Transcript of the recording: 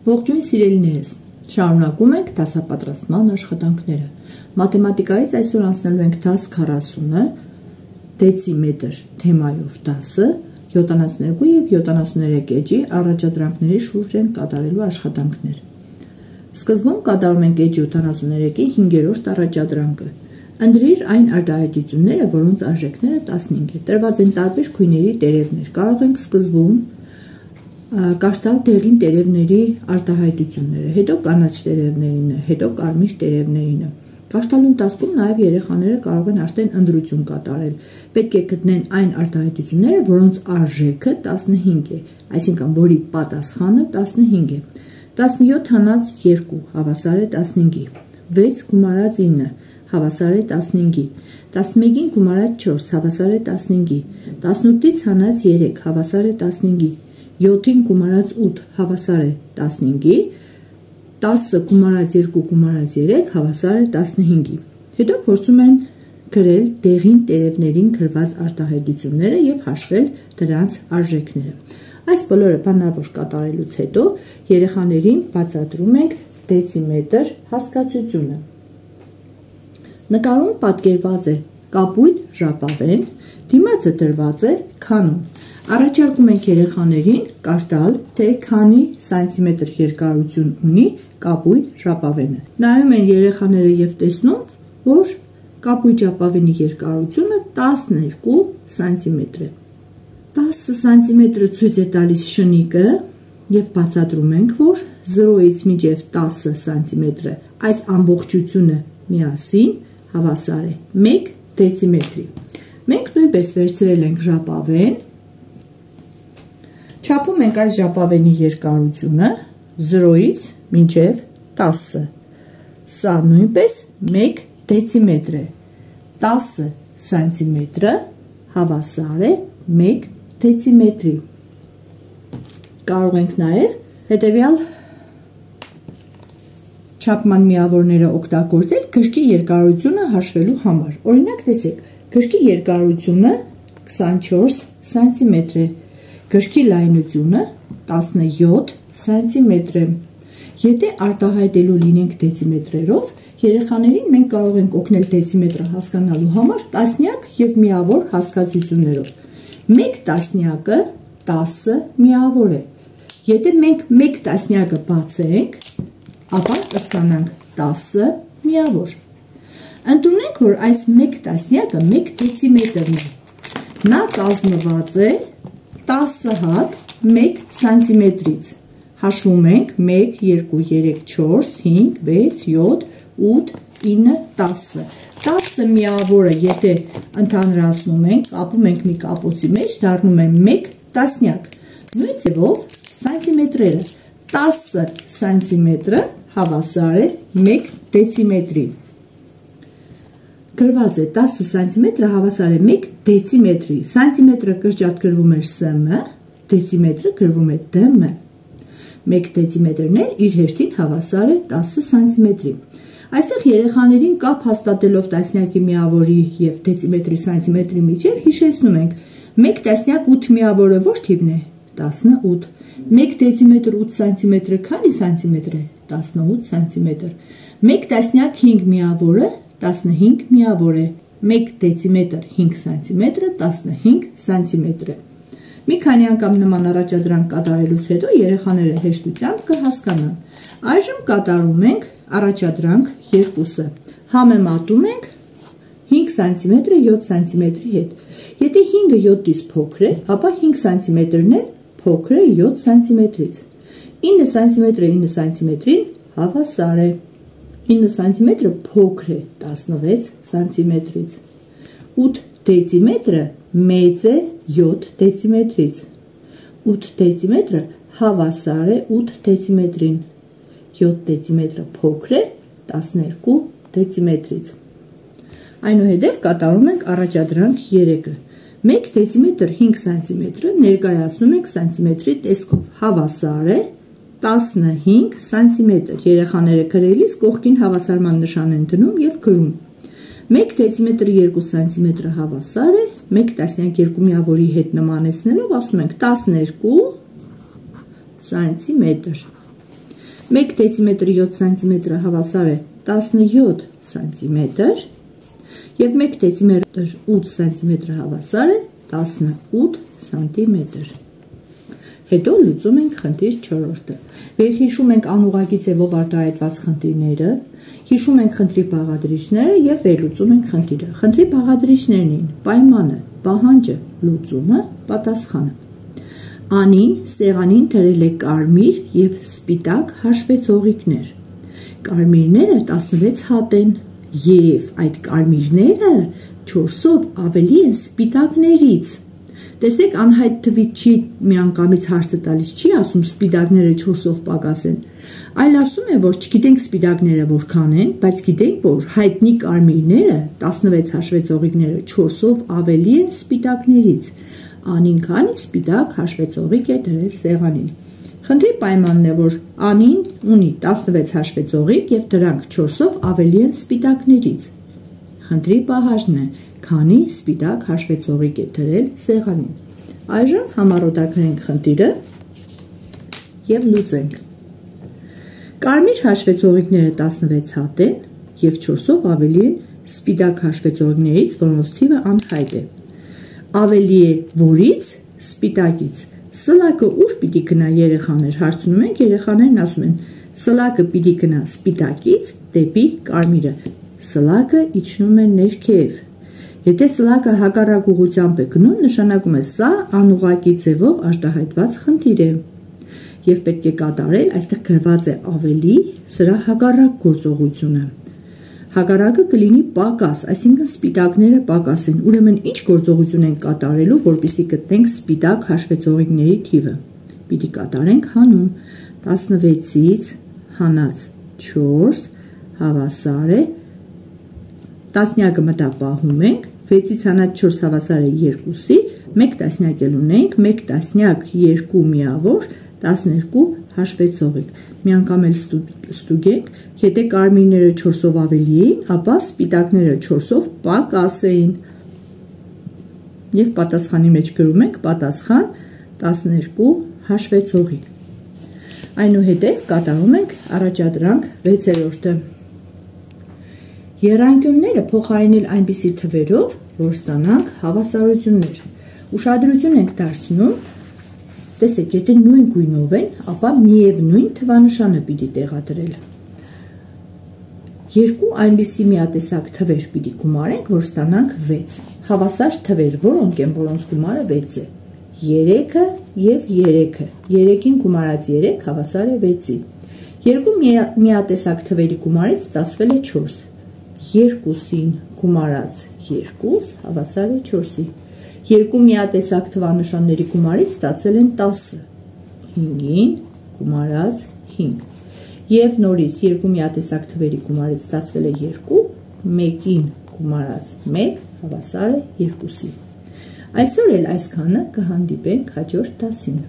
Ողջույն սիրելիներս, շարունակում ենք դասապատրաստման աշխատանքները։ Մաթեմատիկայից այսօր անցնելու ենք դաս 40-ը, դեցիմետր թեմայով դասը, 72 և 73 էջի առաջադրանքների շուրջ են կատարելու աշխատանքներ։ Սկզբում կատարում ենք էջ 73-ի 5-րդ առաջադրանքը։ Ընտրիր այն արտահայտությունները, որոնց արժեքները 15 է։ Տրված են տարբեր քույների տերևներ։ Կարող ենք սկզբում կաշտալ դեղին տերևների արտահայտությունները, հետո կանաչ տերևներինը, հետո կարմիր տերևներինը։ Կաշտալու ընթացքում նաև երեխաները կարող են արդեն ընտրություն կատարել։ Պետք է գտնեն այն արտահայտությունները, որոնց արժեքը 15 է, այսինքն որի պատասխանը 15 է։ 17 հանած 2 հավասար է 15-ի, 6 գումարած 9 հավասար է 15-ի, 11-ին գումարած 4 հավասար է 15-ի, 18-ից հանած 3 հավասար է 15-ի, 7-ին գումարած 8 հավասար է 15-ի, 10-ը գումարած 2 գումարած 3 հավասար է 15-ի։ Հետո փորձում են գրել դեղին տերևներին գրված արտահայտությունները և հաշվել դրանց արժեքները։ Այս բոլորը բանավոր կատարելուց հետո երեխաներին բացատրում ենք դեցիմետր հասկացությունը։ Նկարում պատկերված է կապույտ ժապավեն, դիմացը դրված է քանում։ Առաջարկում ենք երեխաներին կաշտալ, թե քանի սանտիմետր երկարություն ունի կապույտ ժապավենը։ Նայում են երեխաները և տեսնում, որ կապույտ ժապավենի երկարությունը 12 սանտիմետր է։ 10 սանտիմետրը ցույց է տալիս շնիկը և բացատրում ենք, որ 0-ից մինչև 10 սանտիմետրը այս ամբողջությունը միասին հավասար է 1 դեցիմետրի։ Մենք նույնպես վերցրել ենք ժապավեն, չափում ենք այս ժապավենի երկարությունը 0-ից մինչև 10-ը։ Սա նույնպես 1 դեցիմետր է։ 10 սանտիմետրը հավասար է 1 դեցիմետրի։ Կարող ենք նաև հետևյալ չափման միավորները օգտագործել գրքի երկարությունը հաշվելու համար։ Օրինակ տեսեք, գրքի երկարությունը 24 սանտիմետր է, գրքի լայնությունը 17 սանտիմետր է։ Եթե արտահայտելու լինենք դեցիմետրերով, երեխաներին մենք կարող ենք օգնել դեցիմետրը հասկանալու համար տասնյակ և միավոր հասկացություններով։ 1 տասնյակը 10 միավոր է։ Եթե մենք 1 տասնյակը բացենք, ապա կստանանք 10 միավոր։ Ընդունենք, որ այս 1 տասնյակը 1 դեցիմետրն է։ Նա կազմված է 10 հատ 1 սանտիմետրից։ Հաշվում ենք 1, 2, 3, 4, 5, 6, 7, 8, 9, 10։ 10 միավորը եթե ընդհանրացնում ենք, կապում ենք մի կապոցի մեջ, դառնում է 1 տասնյակ։ Նույն ձևով սանտիմետրերը 10 սանտիմետրը հավասար է 1 դեցիմետրի։ Գրված է 10 սանտիմետրը հավասար է 1 դեցիմետրի։ Սանտիմետրը կրճատագրվում է ՍՄ, դեցիմետրը գրվում է ԴՄ։ 1 դեցիմետրն էլ իր հերթին հավասար է 10 սանտիմետրի։ Այստեղ երեխաներին կապ հաստատելով տասնյակի միավորի և դեցիմետրի սանտիմետրի միջև հիշեցնում ենք 1 տասնյակ 8 միավորը որ թիվն է 18։ 1 դեցիմետր 8 սանտիմետրը քանի սանտիմետր է 18 սանտիմետր։ 1 տասնյակ 5 միավորը 15 միավոր է։ 1 դեցիմետր 5 սանտիմետրը 15 սանտիմետր է։ Մի քանի անգամ նման առաջադրանք կատարելուց հետո երեխաները հեշտությամբ կհասկանան։ Այժմ կատարում ենք առաջադրանք 2-ը։ Համեմատում ենք 5 սանտիմետրը 7 սանտիմետրի հետ։ Եթե 5-ը 7-ից փոքր է, ապա 5 սանտիմետրն էլ փոքր է 7 սանտիմետրից։ 9 սանտիմետրը 9 սանտիմետրին հավասար է։ 9 սանտիմետրը փոքր է 16 սանտիմետրից։ 8 դեցիմետրը մեծ է 7 դեցիմետրից։ 8 դեցիմետրը հավասար է 8 դեցիմետրին։ 7 դեցիմետրը փոքր է 12 դեցիմետրից։ Այնուհետև կատարում ենք առաջադրանք 3-ը։ 1 դեցիմետր 5 սանտիմետրը ներկայացնում ենք սանտիմետրի տեսքով, հավասար է 15 սանտիմետր։ Երեխաները գրելիս կողքին հավասարման նշան են դնում և գրում։ 1 դեցիմետր 2 սանտիմետրը հավասար է 1 տասնյակ 2 միավորի հետ նմանեցնելով ասում ենք 12 սանտիմետր։ 1 դեցիմետրի 7 սանտիմետրը հավասար է 17 սանտիմետր և 1 դեցիմետրի 8 սանտիմետրը հավասար է 18 սանտիմետր։ Հետո լուծում ենք խնդիր 4-ը։ Վերհիշում ենք անուղղակի ձևով արտահայտված խնդիրները, հիշում ենք խնդրի բաղադրիչները և վերլուծում ենք խնդիրը։ Խնդրի բաղադրիչներն էին պայմանը, պահանջը, լուծումը, պատասխանը։ Անին սեղանին դրել է կարմիր և սպիտակ հաշվեցողիկներ։ Կարմիրները 16 հատ են և այդ կարմիրները 4-ով ավելի են սպիտակներից։ Տեսեք, անհայտ թվից չի միանգամից հարցը տալիս, չի ասում սպիտակները 4-ով պակաս են, այլ ասում է, որ չգիտենք սպիտակները որքան են, բայց գիտենք, որ հայտնի կարմիրները 16 հաշվեցողիկները 4-ով ավելի են սպիտակներից։ Անին քանի սպիտակ հաշվեցողիկ է դրել սեղանին։ Խնդրի պայմանն է, որ Անին ունի 16 հաշվեցողիկ և դրանք 4-ով ավելի են սպիտակներից։ Խնդրի պահանջն է, քանի սպիտակ հաշվեցողիկ է դրել սեղանին։ Այժմ համառոդակրենք խնդիրը և լուծենք։ Կարմիր հաշվեցողիկները 16 հատ են և 4-ով ավելի են սպիտակ հաշվեցողիկներից, որոնց թիվը անհայտ է։ Ավելի է որից, սպիտակից։ Սլակը ուր պիտի գնա երեխաներ, հարցնում ենք, երեխաներն ասում են, սլակը պիտի գնա սպիտակից դեպի կարմիրը։ Սլակը իջնում է ներքև։ Եթե սլակը հակառակ ուղղությամբ է գնում, նշանակում է սա անուղղակի ձևով արտահայտված խնդիր է։ Եվ պետք է կատարել, այստեղ գրված է ավելի, սրա հակառակ գործողությունը։ Հակառակը կլինի պակաս, այսինքն սպիտակները պակաս են, ուրեմն ինչ գործողություն ենք կատարելու, որպեսզի գտնենք սպիտակ հաշվեցողիկների թիվը։ Պիտի կատարենք հանում, 16-ից հանած 4 հավասար է, տասնյակը մտա պահում ենք, 6-ից հանած 4 հավասար է 2-ի, 1 տասնյակ էլ ունենք, 1 տասնյակ 2 միավոր, 12 հաշվեցողիկ։ Մի անգամ էլ ստուգենք, եթե կարմիրները 4-ով ավելի էին, ապա սպիտակները 4-ով պակաս էին։ Եվ պատասխանի մեջ գրում ենք պատասխան 12 հաշվեցողիկ։ Այնուհետև կատարում ենք առաջադրանք 6-րդը։ Եռանկյունները փոխարինել այնպիսի թվերով, որ ստանանք հավասարություններ։ Ուշադրություն ենք դարձնում, տեսեք, եթե նույն գույնով են, ապա միևնույն թվանշանը պիտի տեղադրել։ Երկու այնպիսի միատեսակ թվեր պիտի գումարենք, որ ստանանք 6։ Հավասար թվեր որոնք են, որոնց գումարը 6 է։ 3-ը և 3-ը։ 3-ին գումարած 3 հավասար է 6-ի։ Երկու միատեսակ թվերի գումարից ստացվել է 4։ 2-ին գումարած 2 հավասար է 4-ի։ Երկու միատեսակ թվանշանների գումարից ստացել են 10-ը, 5-ին գումարած 5։ Եվ նորից երկու միատեսակ թվերի գումարից ստացվել է 2, 1-ին գումարած 1 հավասար է 2-ի։ Այսօր էլ այսքանը, կհանդիպենք հաջորդ դասին։